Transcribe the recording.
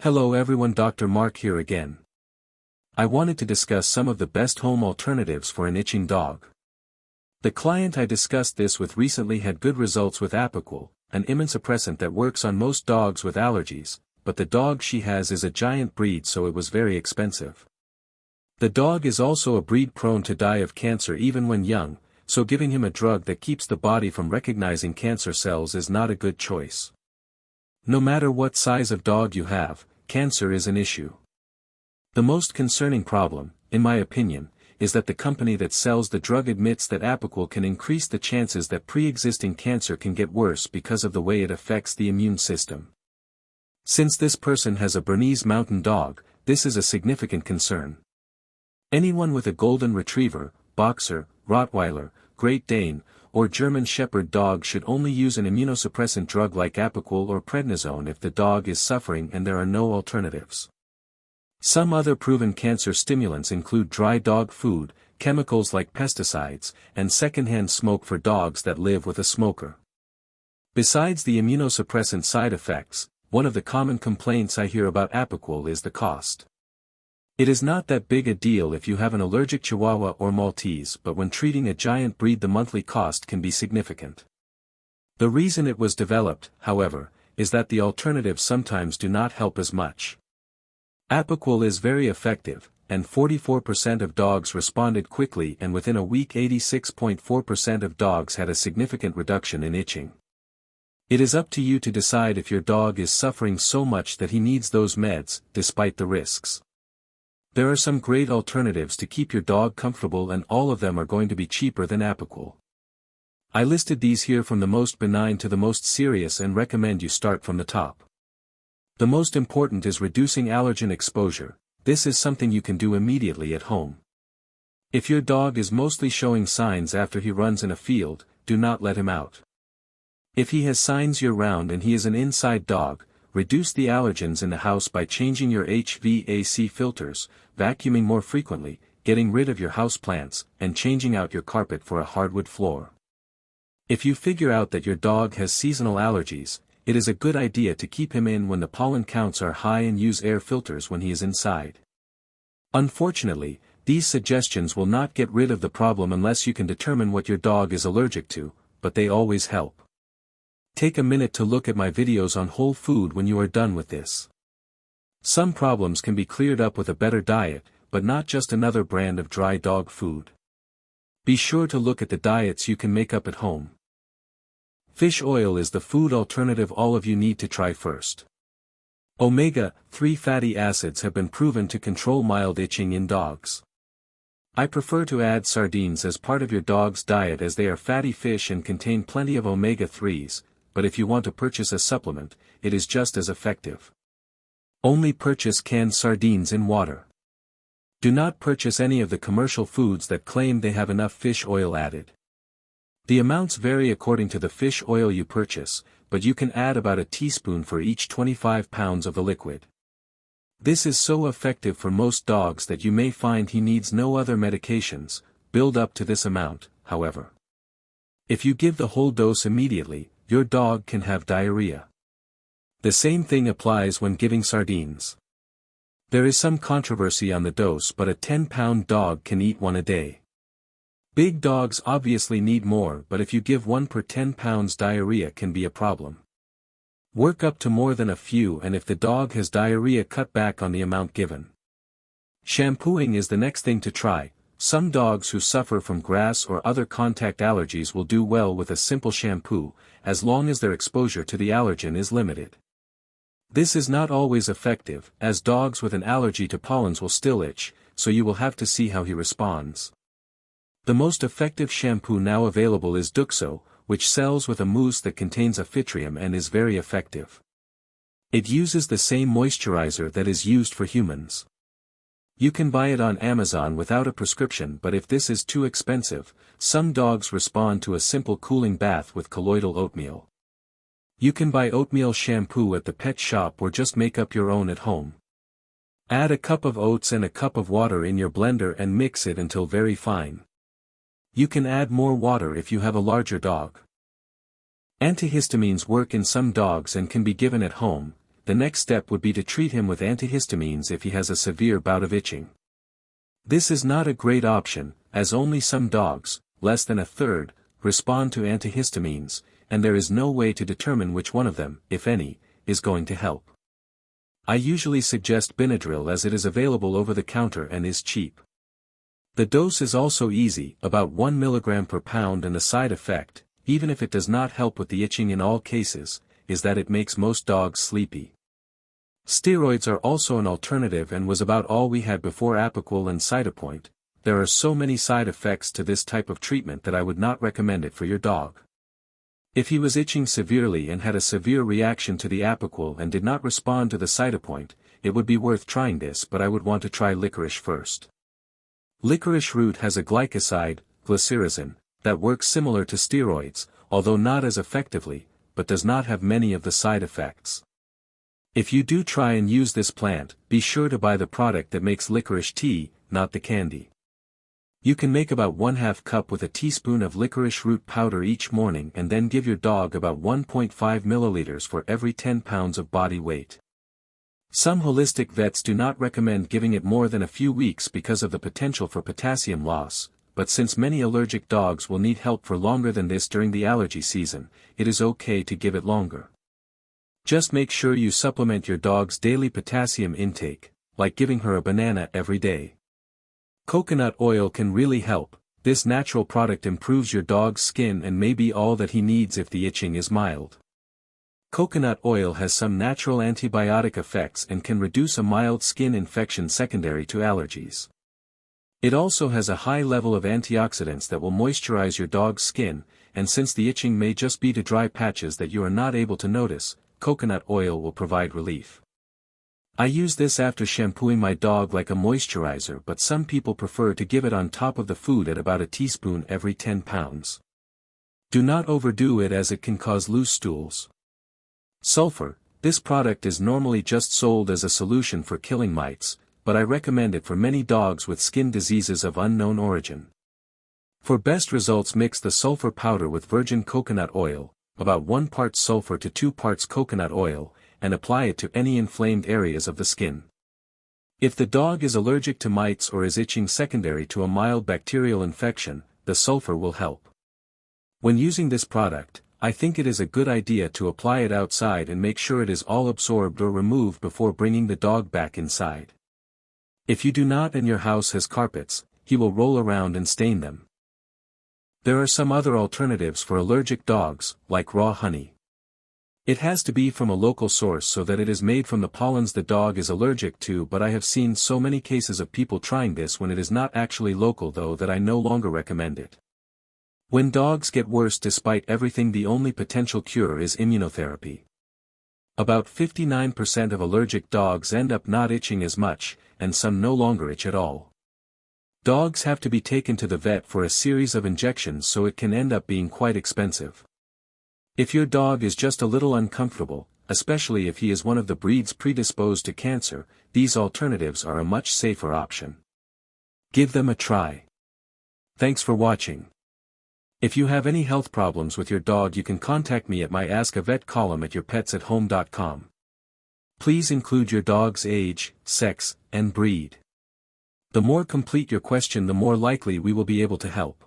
Hello everyone, Dr. Mark here again. I wanted to discuss some of the best home alternatives for an itching dog. The client I discussed this with recently had good results with Apoquel, an immunosuppressant that works on most dogs with allergies, but the dog she has is a giant breed, so it was very expensive. The dog is also a breed prone to die of cancer even when young, so giving him a drug that keeps the body from recognizing cancer cells is not a good choice. No matter what size of dog you have, cancer is an issue. The most concerning problem, in my opinion, is that the company that sells the drug admits that Apoquel can increase the chances that pre-existing cancer can get worse because of the way it affects the immune system. Since this person has a Bernese Mountain Dog, this is a significant concern. Anyone with a Golden Retriever, Boxer, Rottweiler, Great Dane, or German Shepherd dog should only use an immunosuppressant drug like Apoquel or prednisone if the dog is suffering and there are no alternatives. Some other proven cancer stimulants include dry dog food, chemicals like pesticides, and secondhand smoke for dogs that live with a smoker. Besides the immunosuppressant side effects, one of the common complaints I hear about Apoquel is the cost. It is not that big a deal if you have an allergic Chihuahua or Maltese, but when treating a giant breed the monthly cost can be significant. The reason it was developed, however, is that the alternatives sometimes do not help as much. Apoquel is very effective, and 44% of dogs responded quickly, and within a week 86.4% of dogs had a significant reduction in itching. It is up to you to decide if your dog is suffering so much that he needs those meds, despite the risks. There are some great alternatives to keep your dog comfortable, and all of them are going to be cheaper than Apoquel. I listed these here from the most benign to the most serious and recommend you start from the top. The most important is reducing allergen exposure. This is something you can do immediately at home. If your dog is mostly showing signs after he runs in a field, do not let him out. If he has signs year-round and he is an inside dog, reduce the allergens in the house by changing your HVAC filters, vacuuming more frequently, getting rid of your house plants, and changing out your carpet for a hardwood floor. If you figure out that your dog has seasonal allergies, it is a good idea to keep him in when the pollen counts are high and use air filters when he is inside. Unfortunately, these suggestions will not get rid of the problem unless you can determine what your dog is allergic to, but they always help. Take a minute to look at my videos on whole food when you are done with this. Some problems can be cleared up with a better diet, but not just another brand of dry dog food. Be sure to look at the diets you can make up at home. Fish oil is the food alternative all of you need to try first. Omega-3 fatty acids have been proven to control mild itching in dogs. I prefer to add sardines as part of your dog's diet as they are fatty fish and contain plenty of omega-3s, but if you want to purchase a supplement, it is just as effective. Only purchase canned sardines in water. Do not purchase any of the commercial foods that claim they have enough fish oil added. The amounts vary according to the fish oil you purchase, but you can add about a teaspoon for each 25 pounds of the liquid. This is so effective for most dogs that you may find he needs no other medications. Build up to this amount, however. If you give the whole dose immediately, your dog can have diarrhea. The same thing applies when giving sardines. There is some controversy on the dose, but a 10-pound dog can eat one a day. Big dogs obviously need more, but if you give one per 10 pounds, diarrhea can be a problem. Work up to more than a few, and if the dog has diarrhea, cut back on the amount given. Shampooing is the next thing to try. Some dogs who suffer from grass or other contact allergies will do well with a simple shampoo, as long as their exposure to the allergen is limited. This is not always effective, as dogs with an allergy to pollens will still itch, so you will have to see how he responds. The most effective shampoo now available is Duxo, which sells with a mousse that contains amphitryon and is very effective. It uses the same moisturizer that is used for humans. You can buy it on Amazon without a prescription, but if this is too expensive, some dogs respond to a simple cooling bath with colloidal oatmeal. You can buy oatmeal shampoo at the pet shop or just make up your own at home. Add a cup of oats and a cup of water in your blender and mix it until very fine. You can add more water if you have a larger dog. Antihistamines work in some dogs and can be given at home. the next step would be to treat him with antihistamines if he has a severe bout of itching. This is not a great option, as only some dogs, less than a third, respond to antihistamines, and there is no way to determine which one of them, if any, is going to help. I usually suggest Benadryl as it is available over the counter and is cheap. The dose is also easy, about 1 mg per pound, and the side effect, even if it does not help with the itching in all cases, is that it makes most dogs sleepy. Steroids are also an alternative and was about all we had before Apoquel and Cytopoint. There are so many side effects to this type of treatment that I would not recommend it for your dog. If he was itching severely and had a severe reaction to the Apoquel and did not respond to the Cytopoint, it would be worth trying this, but I would want to try licorice first. Licorice root has a glycoside, glycyrrhizin, that works similar to steroids, although not as effectively, but does not have many of the side effects. If you do try and use this plant, be sure to buy the product that makes licorice tea, not the candy. You can make about 1/2 cup with a teaspoon of licorice root powder each morning and then give your dog about 1.5 milliliters for every 10 pounds of body weight. Some holistic vets do not recommend giving it more than a few weeks because of the potential for potassium loss, but since many allergic dogs will need help for longer than this during the allergy season, it is okay to give it longer. Just make sure you supplement your dog's daily potassium intake, like giving her a banana every day. Coconut oil can really help. This natural product improves your dog's skin and may be all that he needs if the itching is mild. Coconut oil has some natural antibiotic effects and can reduce a mild skin infection secondary to allergies. It also has a high level of antioxidants that will moisturize your dog's skin, and since the itching may just be to dry patches that you are not able to notice, coconut oil will provide relief. I use this after shampooing my dog like a moisturizer, but some people prefer to give it on top of the food at about a teaspoon every 10 pounds. Do not overdo it as it can cause loose stools. Sulfur. This product is normally just sold as a solution for killing mites, but I recommend it for many dogs with skin diseases of unknown origin. For best results, mix the sulfur powder with virgin coconut oil, about 1 part sulfur to 2 parts coconut oil, and apply it to any inflamed areas of the skin. If the dog is allergic to mites or is itching secondary to a mild bacterial infection, the sulfur will help. When using this product, I think it is a good idea to apply it outside and make sure it is all absorbed or removed before bringing the dog back inside. If you do not and your house has carpets, he will roll around and stain them. There are some other alternatives for allergic dogs, like raw honey. It has to be from a local source so that it is made from the pollens the dog is allergic to, but I have seen so many cases of people trying this when it is not actually local though that I no longer recommend it. When dogs get worse despite everything, the only potential cure is immunotherapy. About 59% of allergic dogs end up not itching as much, and some no longer itch at all. Dogs have to be taken to the vet for a series of injections, so it can end up being quite expensive. If your dog is just a little uncomfortable, especially if he is one of the breeds predisposed to cancer, these alternatives are a much safer option. Give them a try. Thanks for watching. If you have any health problems with your dog, you can contact me at my Ask a Vet column at yourpetsathome.com. Please include your dog's age, sex, and breed. The more complete your question, the more likely we will be able to help.